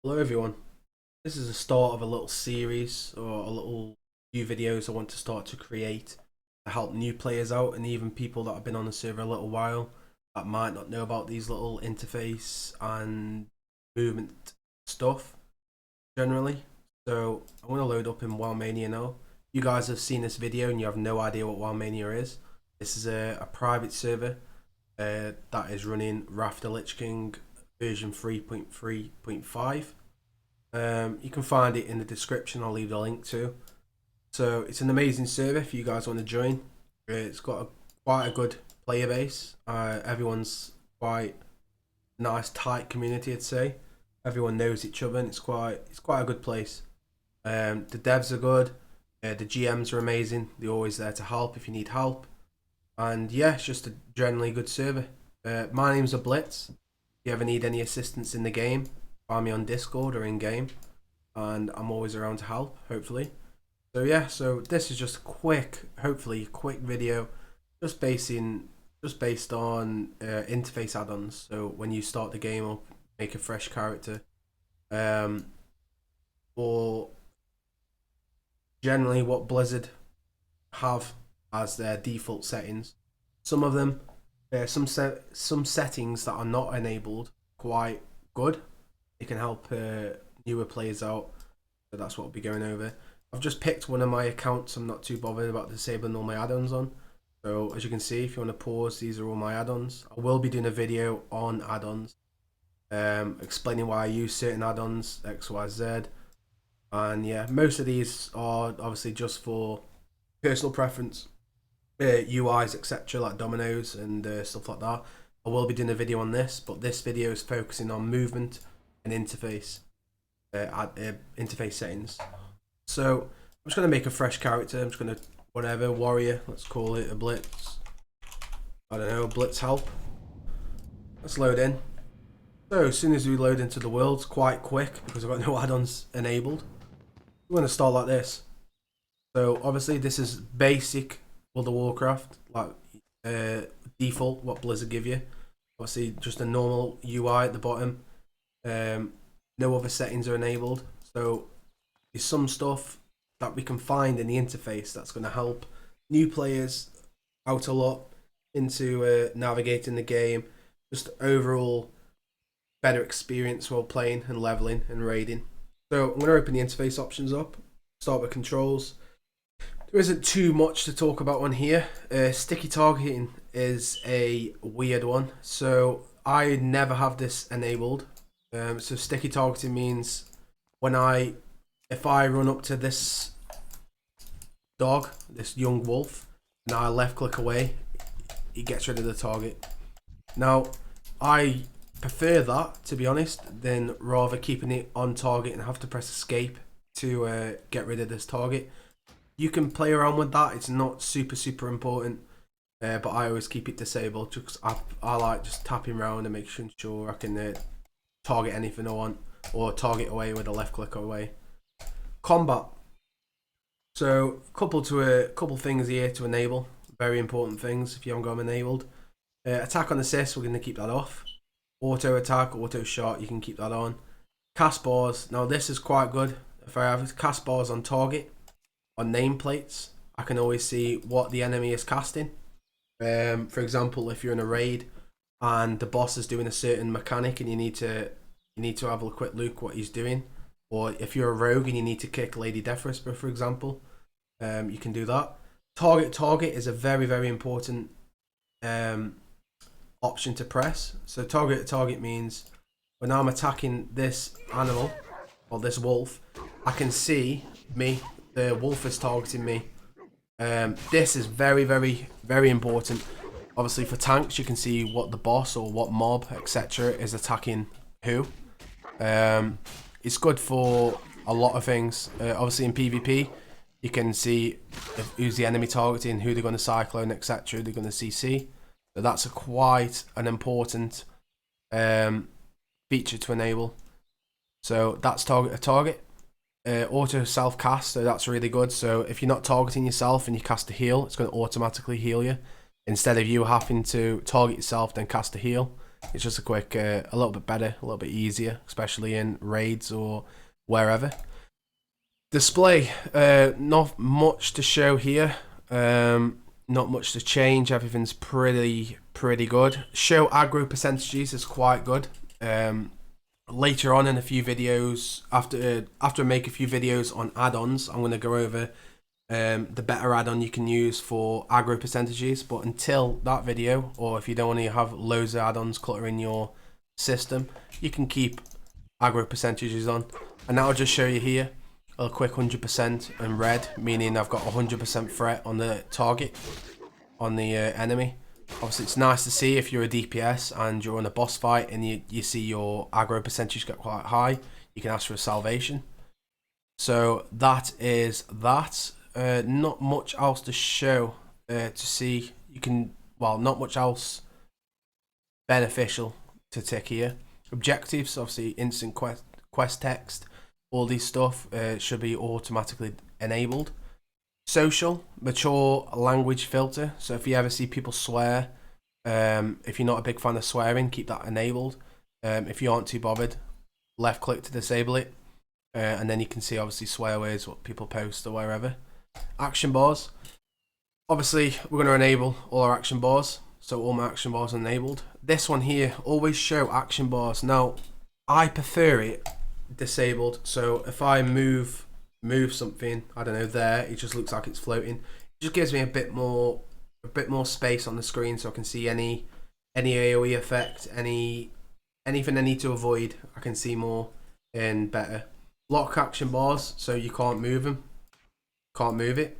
Hello everyone, this is the start of a little series or a little few videos I want to start to create to help new players out and even people that have been on the server a little while that might not know about these little interface and movement stuff generally. So I'm going to load up in WoWmania now. You guys have seen this video and you have no idea what WoWmania is. This is a private server that is running Rafter Lich King version 3.3.5. You can find it in the description. I'll leave the link to. So it's an amazing server if you guys want to join. It's got quite a good player base. Everyone's quite nice, tight community, I'd say. Everyone knows each other, and it's quite a good place. The devs are good. The GMs are amazing. They're always there to help if you need help. And yeah, it's just a generally good server. My name's Ablitz. If you ever need any assistance in the game, find me on Discord or in game, and I'm always around to help, hopefully. So yeah, so this is just a hopefully quick video, just based on interface add-ons. So when you start the game up, make a fresh character, or generally what Blizzard have as their default settings. Some of them, some settings that are not enabled, quite good. It can help newer players out. So that's what we'll be going over. I've just picked one of my accounts. I'm not too bothered about disabling all my add-ons on. So as you can see, if you want to pause, these are all my add-ons. I will be doing a video on add-ons, explaining why I use certain add-ons, X, Y, Z. And yeah, most of these are obviously just for personal preference. UIs, etc., like dominoes and stuff like that. I will be doing a video on this, but this video is focusing on movement and interface interface settings. So I'm just going to make a fresh character. I'm just going to whatever warrior, let's call it a blitz. I don't know, blitz help. Let's load in. So as soon as we load into the world, it's quite quick because I've got no add-ons enabled. We're going to start like this. So obviously this is basic World of Warcraft, like default what Blizzard give you. Obviously just a normal UI at the bottom. No other settings are enabled. So there's some stuff that we can find in the interface that's going to help new players out a lot into navigating the game. Just overall better experience while playing and leveling and raiding. So I'm going to open the interface options up. Start with controls. There isn't too much to talk about on here. Sticky targeting is a weird one. So I never have this enabled. So sticky targeting means if I run up to this dog, this young wolf, and I left click away, it gets rid of the target. Now, I prefer that, to be honest, than rather keeping it on target and have to press escape to get rid of this target. You can play around with that. It's not super important, but I always keep it disabled because I like just tapping around and making sure I can target anything I want or target away with a left click away. Combat. So a couple things here to enable. Very important things if you haven't got them enabled. Attack on assist, we're going to keep that off. Auto attack, auto shot, you can keep that on. Cast bars. Now this is quite good. If I have cast bars on target, on nameplates, I can always see what the enemy is casting. For example, if you're in a raid and the boss is doing a certain mechanic and you need to have a quick look what he's doing, or if you're a rogue and you need to kick Lady Death Whisper, for example, you can do that. Target is a very important option to press. So target means when I'm attacking this animal or this wolf, I can see the wolf is targeting me. This is very important. Obviously for tanks, you can see what the boss or what mob, etc. is attacking who. It's good for a lot of things. Obviously in PvP, you can see who's the enemy targeting, who they're going to cyclone, etc. They're going to CC. So that's quite an important feature to enable. So that's target. Auto self cast, so that's really good. So if you're not targeting yourself and you cast a heal, it's going to automatically heal you instead of you having to target yourself then cast a heal. It's just a quick, a little bit better, a little bit easier, especially in raids or wherever. Display, not much to show here. Not much to change. Everything's pretty good. Show aggro percentages is quite good. Later on in a few videos, after I make a few videos on add-ons, I'm going to go over the better add-on you can use for aggro percentages. But until that video, or if you don't want to have loads of add-ons cluttering your system, you can keep aggro percentages on. And that'll just show you here a quick 100% in red, meaning I've got 100% threat on the target, on the enemy. Obviously it's nice to see if you're a DPS and you're on a boss fight and you see your aggro percentage get quite high, you can ask for a salvation. So that is that. Not much else to show to see. You can, well, not much else beneficial to tick here. Objectives, obviously instant quest text, all these stuff should be automatically enabled. Social, mature language filter. So if you ever see people swear, if you're not a big fan of swearing, keep that enabled. If you aren't too bothered, left click to disable it, and then you can see obviously swear words, what people post or wherever. Action bars. Obviously we're going to enable all our action bars, so all my action bars are enabled. This one here, always show action bars. Now I prefer it disabled, so if I move something, I don't know, there, it just looks like it's floating. It just gives me a bit more space on the screen, so I can see any AoE effect, anything I need to avoid, I can see more and better. Lock action bars, so you can't move them, can't move it.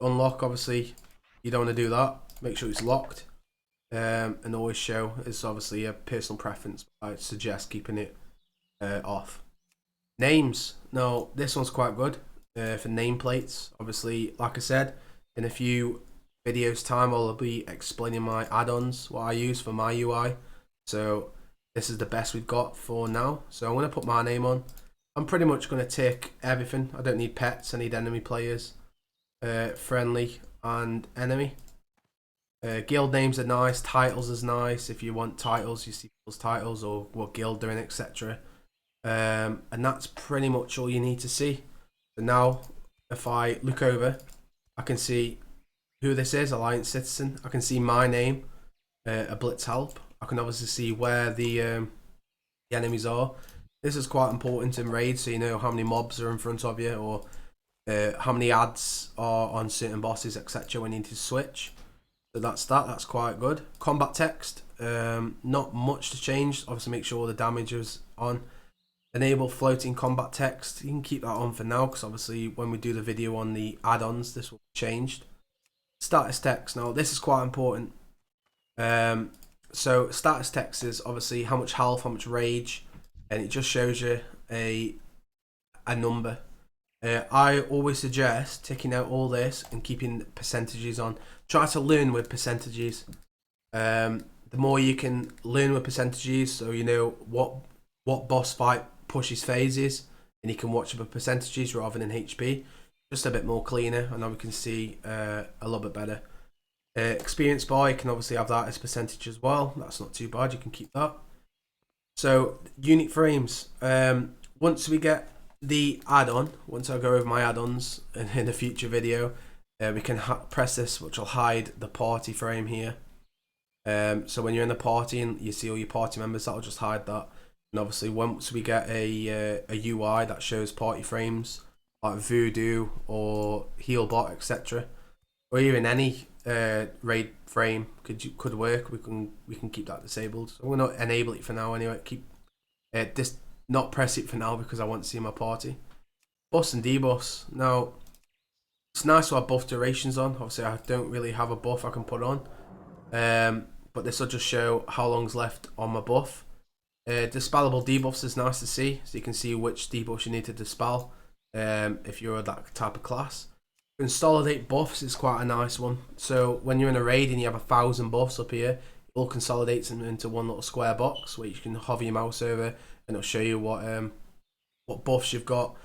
Unlock, obviously you don't want to do that, make sure it's locked. And always show is obviously a personal preference, but I suggest keeping it off. Names, now this one's quite good for nameplates. Obviously, like I said, in a few videos time I'll be explaining my add-ons, what I use for my UI. So this is the best we've got for now, so I'm going to put my name on. I'm pretty much going to tick everything. I don't need pets, I need enemy players, friendly and enemy. Guild names are nice, titles is nice. If you want titles, you see people's titles or what guild they're in, etc. And that's pretty much all you need to see. So now if I look over, I can see who this is, Alliance Citizen. I can see my name, Ablitz help. I can obviously see where the enemies are. This is quite important in raids, so you know how many mobs are in front of you, or how many ads are on certain bosses, etc. when you need to switch. So that's quite good. Combat text, not much to change. Obviously make sure all the damage is on. Enable floating combat text, you can keep that on for now, because obviously when we do the video on the add-ons this will be changed. Status text, now this is quite important. So status text is obviously how much health, how much rage, and it just shows you a number. I always suggest taking out all this and keeping percentages on. Try to learn with percentages. The more you can learn with percentages, so you know what boss fight pushes phases, and you can watch the percentages rather than HP. Just a bit more cleaner, and now we can see a little bit better. Experience bar, you can obviously have that as percentage as well. That's not too bad, you can keep that. So unique frames. Once we get the add-on, once I go over my add-ons in a future video, we can press this, which will hide the party frame here. So when you're in the party and you see all your party members, that'll just hide that. And obviously once we get a UI that shows party frames like Voodoo or Healbot, etc., or even any raid frame could work, we can keep that disabled. So we're not enable it for now anyway. Keep this, not press it for now because I want to see my party. Bus and debus. Now it's nice to have buff durations on. Obviously I don't really have a buff I can put on, but this will just show how long's left on my buff. Dispellable debuffs is nice to see, so you can see which debuffs you need to dispel if you're that type of class. Consolidate buffs is quite a nice one. So when you're in a raid and you have 1,000 buffs up here, it all consolidates them into one little square box where you can hover your mouse over and it'll show you what buffs you've got,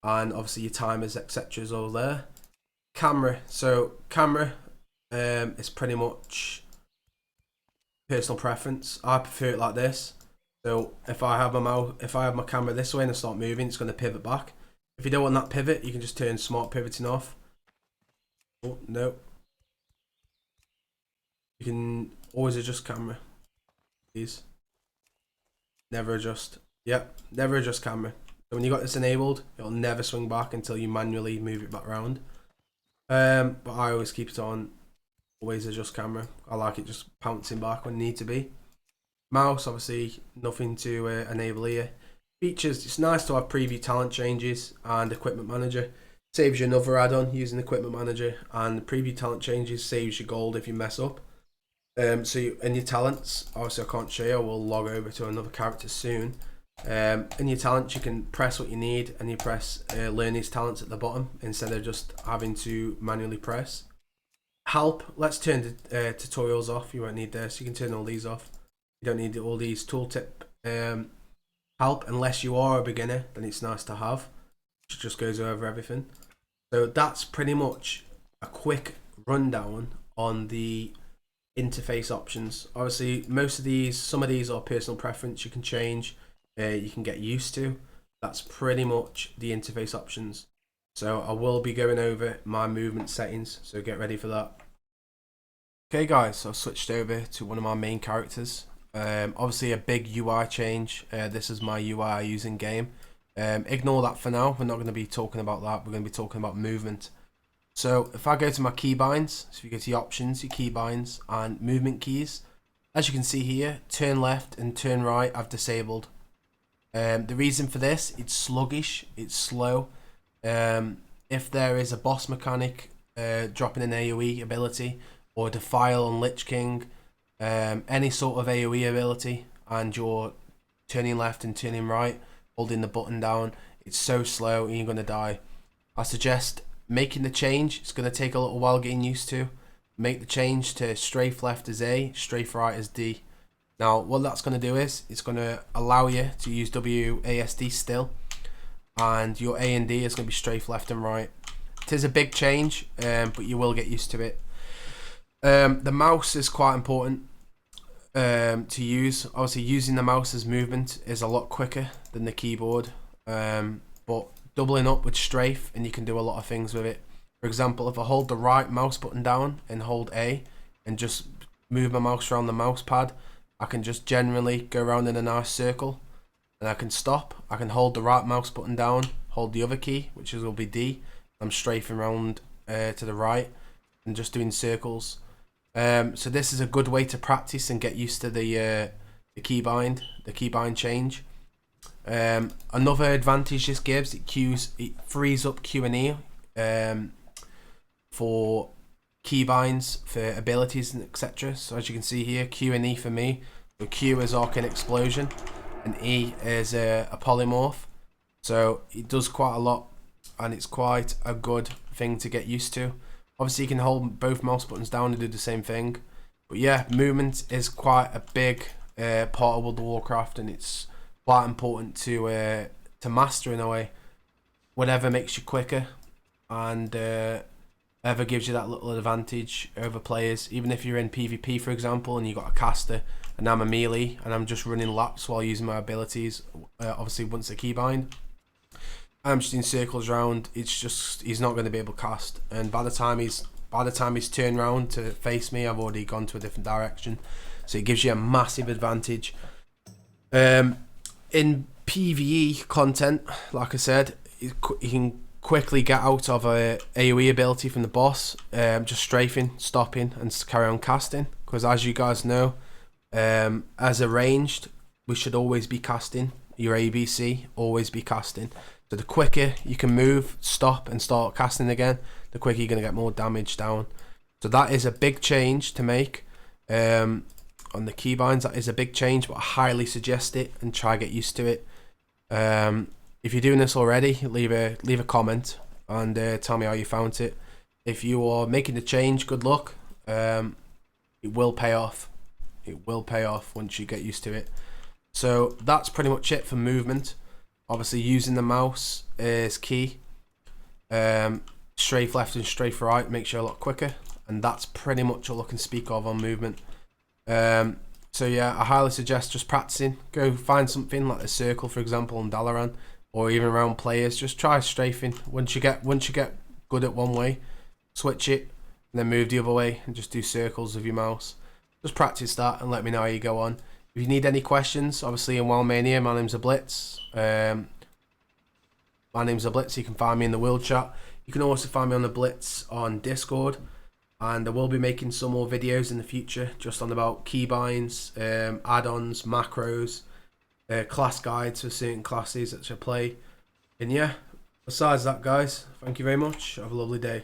and obviously your timers, etc. is all there. Camera. So camera is pretty much personal preference. I prefer it like this. So if I have my camera this way and I start moving, it's going to pivot back. If you don't want that pivot, you can just turn smart pivoting off. Oh, no. You can always adjust camera. Please. Never adjust. Yep, never adjust camera. So when you got this enabled, it'll never swing back until you manually move it back around. But I always keep it on. Always adjust camera. I like it just pouncing back when need to be. Mouse, obviously, nothing to enable here. Features, it's nice to have preview talent changes and equipment manager. Saves you another add-on using equipment manager, and preview talent changes saves you gold if you mess up. In your talents, obviously I can't show you, I will log over to another character soon. In your talents, you can press what you need and you press learn these talents at the bottom instead of just having to manually press. Help, let's turn the tutorials off. You won't need this. You can turn all these off. You don't need all these tooltip help unless you are a beginner. Then it's nice to have. It just goes over everything. So that's pretty much a quick rundown on the interface options. Obviously, some of these are personal preference. You can change. You can get used to. That's pretty much the interface options. So I will be going over my movement settings, so get ready for that. Okay guys, so I've switched over to one of my main characters. Obviously a big UI change. This is my UI I use in game. Ignore that for now, we're not going to be talking about that, we're going to be talking about movement. So if I go to my keybinds, so if you go to your options, your keybinds and movement keys, as you can see here, turn left and turn right I've disabled. The reason for this, it's sluggish, it's slow. If there is a boss mechanic dropping an AoE ability or defile on Lich King, any sort of AoE ability, and you're turning left and turning right, holding the button down, it's so slow and you're going to die. I suggest making the change. It's going to take a little while getting used to. Make the change to strafe left as A, strafe right as D. Now what that's going to do is it's going to allow you to use WASD still, and your A and D is going to be strafe left and right. It is a big change, but you will get used to it. The mouse is quite important to use. Obviously using the mouse as movement is a lot quicker than the keyboard, but doubling up with strafe and you can do a lot of things with it. For example, if I hold the right mouse button down and hold A and just move my mouse around the mouse pad, I can just generally go around in a nice circle, and I can stop. I can hold the right mouse button down, hold the other key, which will be D. I'm strafing around to the right and just doing circles. So this is a good way to practice and get used to the keybind change. Another advantage this gives, it frees up Q&E for keybinds for abilities and etc. So as you can see here, Q and E for me. So Q is Arcane Explosion and E is a polymorph. So it does quite a lot and it's quite a good thing to get used to. Obviously you can hold both mouse buttons down and do the same thing. But yeah, movement is quite a big part of World of Warcraft, and it's quite important to master in a way. Whatever makes you quicker and ever gives you that little advantage over players. Even if you're in PvP, for example, and you got a caster and I'm a melee and I'm just running laps while using my abilities, obviously once a keybind, I'm just in circles around. It's just, he's not going to be able to cast, and by the time he's turned around to face me, I've already gone to a different direction. So it gives you a massive advantage. In PvE content, like I said, you can quickly get out of a AoE ability from the boss, just strafing, stopping and carry on casting, because as you guys know, as a ranged, we should always be casting. Your ABC, always be casting. So the quicker you can move, stop and start casting again, the quicker you're going to get more damage down. So that is a big change to make. On the keybinds, that is a big change, but I highly suggest it and try to get used to it. If you're doing this already, leave a comment and tell me how you found it. If you are making the change, good luck. It will pay off. It will pay off once you get used to it. So that's pretty much it for movement. Obviously using the mouse is key. Strafe left and strafe right makes you a lot quicker, and that's pretty much all I can speak of on movement. So yeah, I highly suggest just practicing. Go find something like a circle, for example, on Dalaran, or even around players. Just try strafing. Once you get good at one way, switch it, and then move the other way, and just do circles with your mouse. Just practice that, and let me know how you go on. If you need any questions, obviously in Wildmania, my name's Ablitz. You can find me in the world chat. You can also find me on the Blitz on Discord. And I will be making some more videos in the future, just on about keybinds, add-ons, macros, class guides for certain classes that I play. And yeah, besides that, guys, thank you very much. Have a lovely day.